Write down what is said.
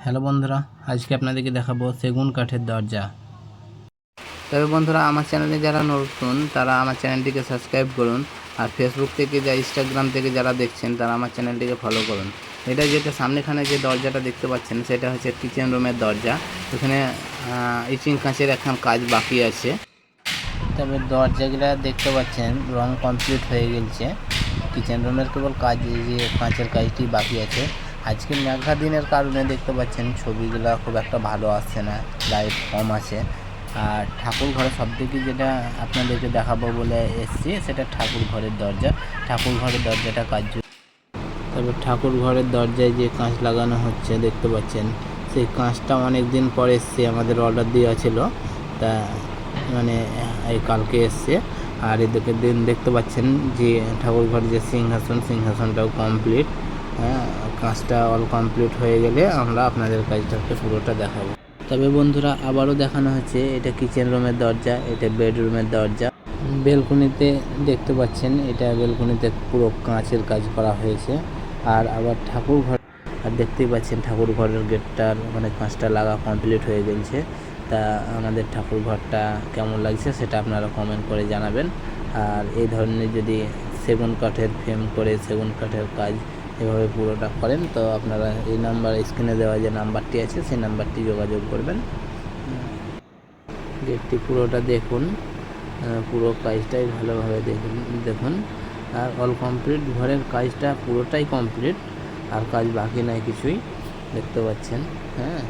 Hello বন্ধুরা, আজকে আপনাদেরকে দেখাবো সেগুন কাঠের দরজা। তবে বন্ধুরা, আমার চ্যানেলে যারা নতুন তারা আমার চ্যানেলটিকে সাবস্ক্রাইব করুন, আর ফেসবুক থেকে যা ইনস্টাগ্রাম থেকে যারা দেখছেন তারা আমার চ্যানেলটিকে ফলো করুন। যেটা সামনেখানে যে দরজাটা দেখতে পাচ্ছেন সেটা হচ্ছে কিচেন রুমের দরজা। এখানে ইচিং কাঁচের এখন কাজ বাকি আছে। তবে দরজাগুলো দেখতে পাচ্ছেন রং কমপ্লিট হয়ে গেছে। কিচেন রুমের কেবল কাজ, যে কাঁচের কাজটি বাকি আছে। আজকে মেঘা দিনের কারণে দেখতে পাচ্ছেন ছবিগুলো খুব একটা ভালো আসছে না, লাইট কম আছে। আর ঠাকুর ঘরের সবথেকে যেটা আপনাদেরকে দেখাবো বলে এসছি সেটা ঠাকুর ঘরের দরজা। ঠাকুর ঘরের দরজাটা কাজ, তবে ঠাকুর ঘরের দরজায় যে কাঁচ লাগানো হচ্ছে দেখতে পাচ্ছেন, সেই কাঁচটা অনেক দিন পর এসছে, আমাদের অর্ডার দেওয়া ছিল, তা মানে এই কালকে এসছে। আর এদিকে দিন দেখতে পাচ্ছেন যে ঠাকুর ঘরের যে সিংহাসনটাও কমপ্লিট। হ্যাঁ, কাজটা অল কমপ্লিট হয়ে গেলে আমরা আপনাদের কাজটাকে পুরোটা দেখাবো। তবে বন্ধুরা, আবারও দেখানো হচ্ছে এটা কিচেন রুমের দরজা, এটা বেডরুমের দরজা। বেলকনিতে দেখতে পাচ্ছেন, এটা বেলকনিতে পুরো কাঁচের কাজ করা হয়েছে। আর আবার ঠাকুর ঘর, আর দেখতেই পাচ্ছেন ঠাকুর ঘরের গেটটার মানে কাঁচটা লাগা কমপ্লিট হয়ে গেছে। তা আমাদের ঠাকুর ঘরটা কেমন লাগছে সেটা আপনারা কমেন্ট করে জানাবেন। আর এই ধরনের যদি সেগুন কাঠের ফ্রেম করে সেগুন কাঠের কাজ এভাবে পুরোটা করেন তো আপনারা এই নাম্বার, স্ক্রিনে দেওয়া যে নাম্বারটি আছে সেই নাম্বারটি যোগাযোগ করবেন। গেটটি পুরোটা দেখুন, পুরো কাজটাই ভালোভাবে দেখুন। আর অল কমপ্লিট, ঘরের কাজটা পুরোটাই কমপ্লিট, আর কাজ বাকি নাই কিছুই, দেখতে পাচ্ছেন। হ্যাঁ।